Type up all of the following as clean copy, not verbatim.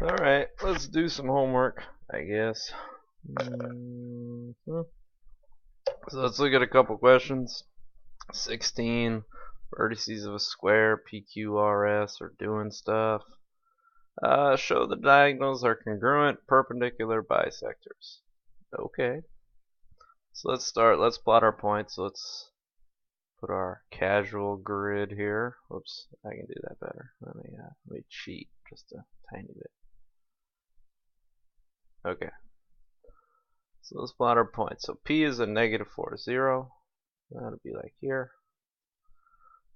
Alright, let's do some homework, I guess. So let's look at a couple questions. 16 vertices of a square, PQRS, are doing stuff. Show the diagonals are congruent, perpendicular bisectors. Okay. So let's start. Let's plot our points. Let's put our casual grid here. Whoops, I can do that better. Let me cheat just a tiny bit. Okay. So let's plot our points. So P is at -4, 0. That'll be like here.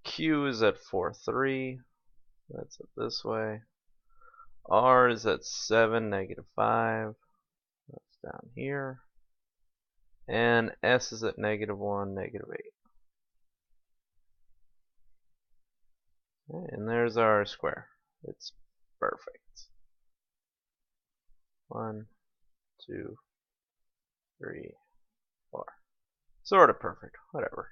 Q is at 4, 3. That's it this way. R is at 7, -5. That's down here. And S is at -1, -8. Okay, and there's our square. It's perfect. 1, 2, 3, 4. Sort of perfect. Whatever.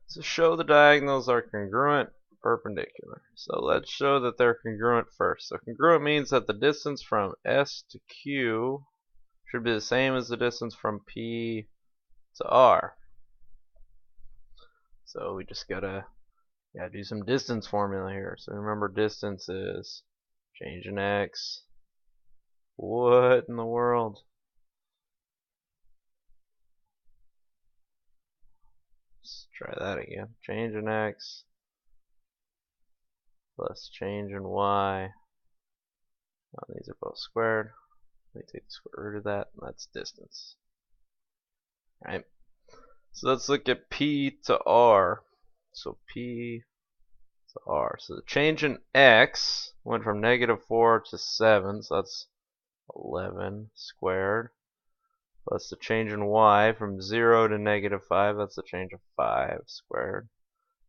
So show the diagonals are congruent, perpendicular. So let's show that they're congruent first. So congruent means that the distance from S to Q should be the same as the distance from P to R. So we just gotta do some distance formula here. So remember, distance is change in X. What in the world? Let's try that again. Change in X plus change in Y. Well, these are both squared. Let me take the square root of that, and that's distance. Right. So let's look at P to R. So P to R. So the change in X went from -4 to 7, so that's 11 squared. Plus the change in Y from 0 to -5, that's the change of 5 squared.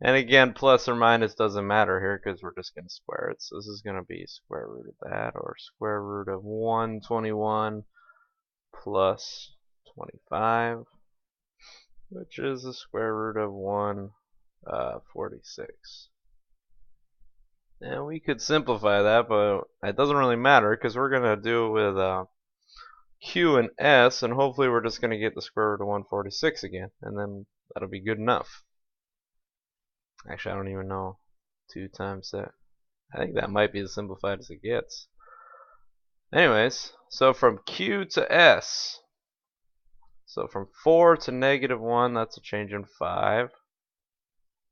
And again, plus or minus doesn't matter here because we're just going to square it. So this is going to be square root of that, or square root of 121 plus 25, which is the square root of 146. And we could simplify that, but it doesn't really matter because we're going to do it with Q and S, and hopefully we're just going to get the square root of 146 again, and then that'll be good enough. Actually, I don't even know. 2 times that. I think that might be as simplified as it gets. Anyways, so from Q to S. So from 4 to -1, that's a change in 5.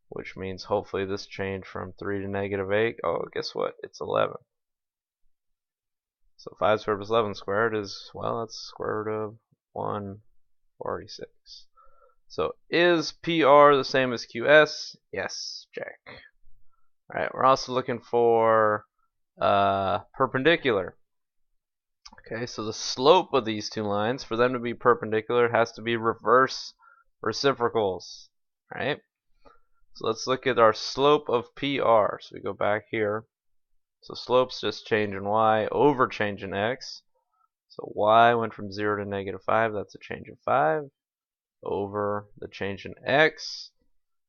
Which means hopefully this change from 3 to -8. Oh, guess what? It's 11. So 5 squared plus 11 squared is, well, that's square root of 146. So is PR the same as QS? Yes, check. Alright, we're also looking for perpendicular. Okay, so the slope of these two lines, for them to be perpendicular, has to be reverse reciprocals. Right? So let's look at our slope of PR. So we go back here. So slope's just change in Y over change in X. So Y went from 0 to -5, that's a change of 5. Over the change in X,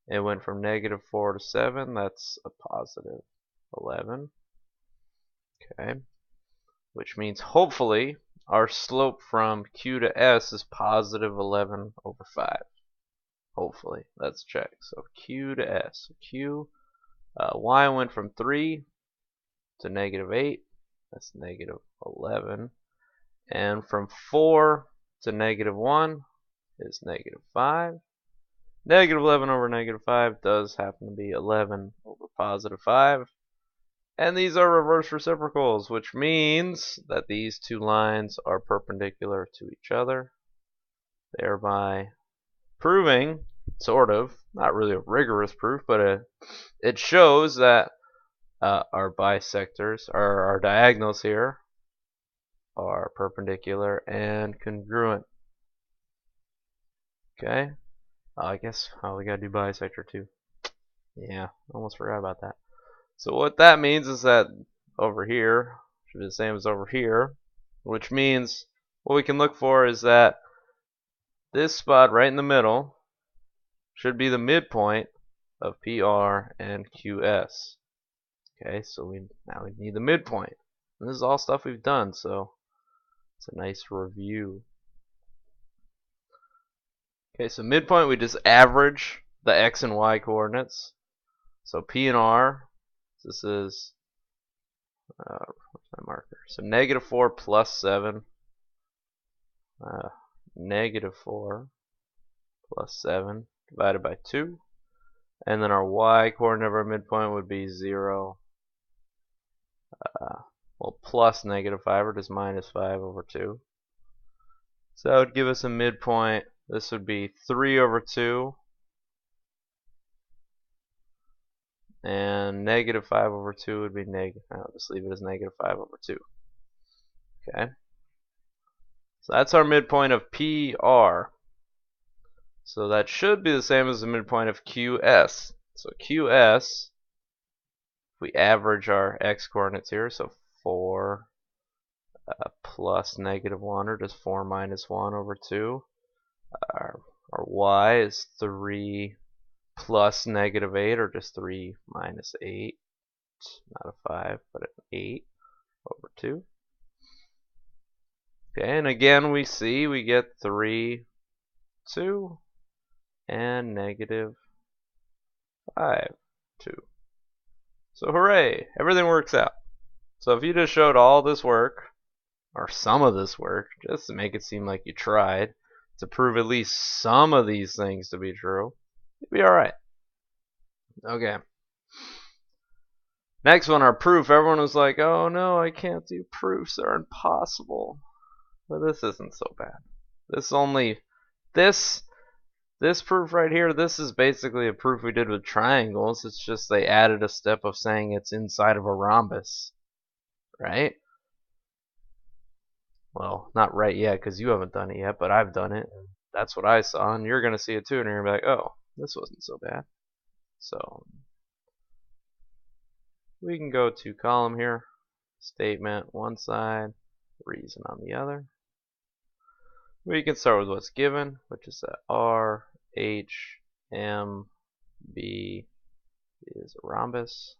it went from -4 to 7, that's a positive 11. Okay, which means hopefully our slope from Q to S is positive 11 over 5. Hopefully, let's check. So Q to S. So Q, Y went from 3 to -8, that's -11. And from 4 to -1 is -5. -11 over -5 does happen to be 11 over positive 5. And these are reverse reciprocals, which means that these two lines are perpendicular to each other, thereby proving, sort of, not really a rigorous proof, but it shows that our bisectors, or our diagonals here, are perpendicular and congruent. Okay? I guess we gotta do bisector too. Yeah, almost forgot about that. So what that means is that over here should be the same as over here, which means what we can look for is that this spot right in the middle should be the midpoint of PR and QS. Okay, so now we need the midpoint. And this is all stuff we've done, so it's a nice review. Okay, so midpoint, we just average the x and y coordinates. So P and R, this is, where's my marker? So -4 plus 7, -4 plus 7 divided by 2. And then our y coordinate of our midpoint would be 0, well, plus -5, or just -5 over 2. So that would give us a midpoint. This would be 3 over 2. And -5 over 2 would be negative. I'll just leave it as -5 over 2. Okay. So that's our midpoint of PR. So that should be the same as the midpoint of QS. So QS, if we average our x coordinates here, so 4 plus -1, or just 4 minus 1 over 2. Our y is 3 plus -8, or just 3 minus 8. Not a 5, but an 8 over 2. Okay, and again we see we get 3, 2, and -5, 2. So hooray, everything works out. So if you just showed all this work, or some of this work, just to make it seem like you tried, to prove at least some of these things to be true, you'd be alright. Okay. Next one, our proof. Everyone was like, oh no, I can't do proofs, they're impossible. But this isn't so bad. This proof right here, this is basically a proof we did with triangles. It's just they added a step of saying it's inside of a rhombus, right? Well, not right yet, because you haven't done it yet, but I've done it. That's what I saw, and you're going to see it too, and you're going to be like, oh, this wasn't so bad. So we can go to column here, statement one side, reason on the other. We can start with what's given, which is that R, H, M, B is a rhombus,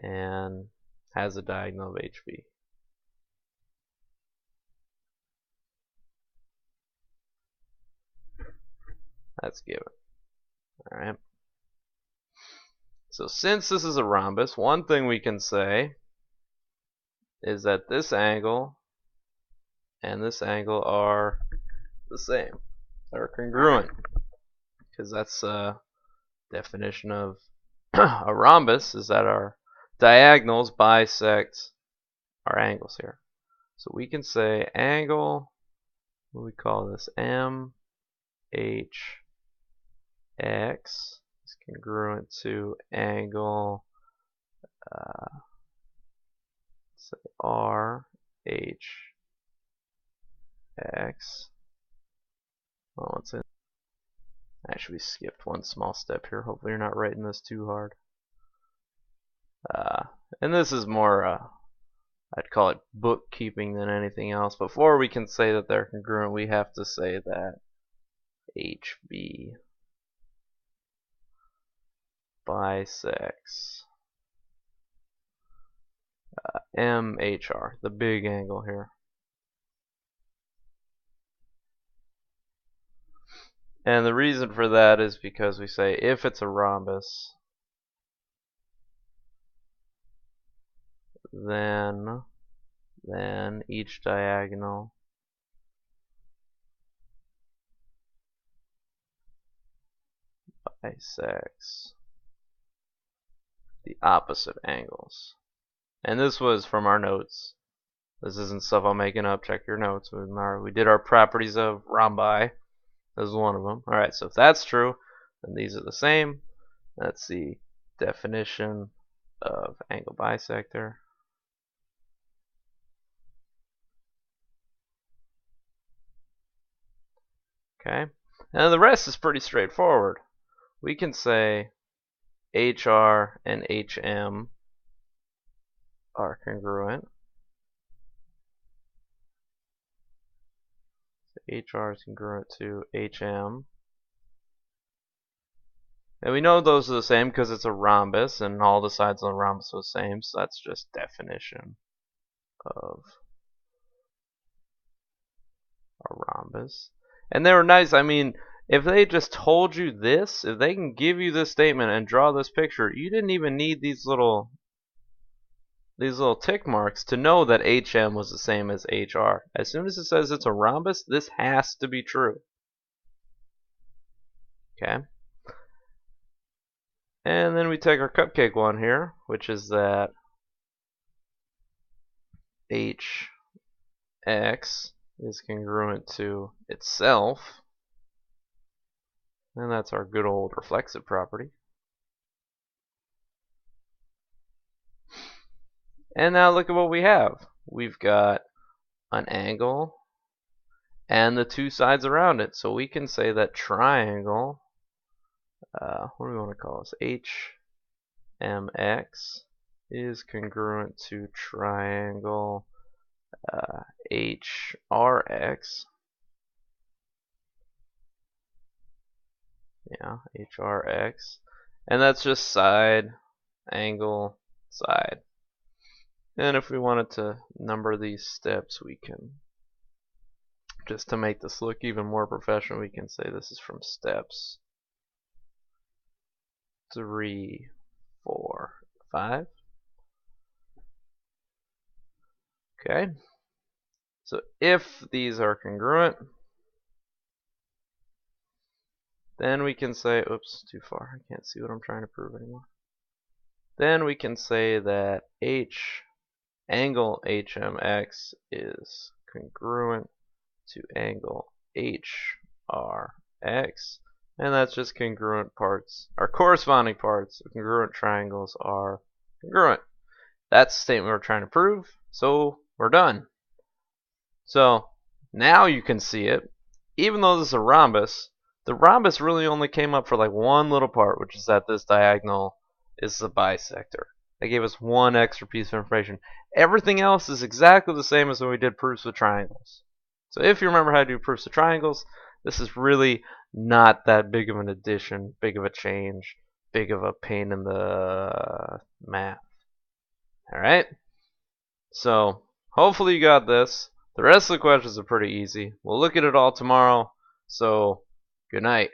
and has a diagonal of HB. That's given. Alright. So since this is a rhombus, one thing we can say is that this angle and this angle are the same. They're congruent. Because that's a definition of a rhombus, is that our diagonals bisect our angles here. So we can say angle, what do we call this? M, H, X is congruent to angle say R, H, X. Well, what's it? Actually, we skipped one small step here. Hopefully, you're not writing this too hard. And this is more, I'd call it bookkeeping than anything else. Before we can say that they're congruent, we have to say that HB bisects MHR, the big angle here. And the reason for that is because we say if it's a rhombus, then each diagonal bisects the opposite angles. And this was from our notes. This isn't stuff I'm making up. Check your notes. We did our properties of rhombi. This is one of them. Alright, so if that's true, then these are the same. That's the definition of angle bisector. Okay, and the rest is pretty straightforward. We can say HR and HM are congruent. So HR is congruent to HM. And we know those are the same because it's a rhombus and all the sides of the rhombus are the same, so that's just definition of a rhombus. And they were nice. I mean, if they just told you this, if they can give you this statement and draw this picture, you didn't even need these little tick marks to know that HM was the same as HR. As soon as it says it's a rhombus, this has to be true. Okay? And then we take our cupcake one here, which is that HX is congruent to itself. And that's our good old reflexive property. And now look at what we have. We've got an angle and the two sides around it. So we can say that triangle, what do we want to call this? HMX is congruent to triangle HRX. Yeah, HRX. And that's just side, angle, side. And if we wanted to number these steps, we can, just to make this look even more professional, we can say this is from steps 3, 4, 5. Okay. So if these are congruent, then we can say, oops, too far. I can't see what I'm trying to prove anymore. Then we can say that angle HMX is congruent to angle HRX, and that's just congruent parts, or corresponding parts of congruent triangles are congruent. That's the statement we're trying to prove, so we're done. So now you can see it. Even though this is a rhombus, the rhombus really only came up for like one little part, which is that this diagonal is the bisector. They gave us one extra piece of information. Everything else is exactly the same as when we did proofs with triangles. So if you remember how to do proofs of triangles, this is really not that big of an addition, big of a change, big of a pain in the math. Alright? So hopefully you got this. The rest of the questions are pretty easy. We'll look at it all tomorrow. So good night.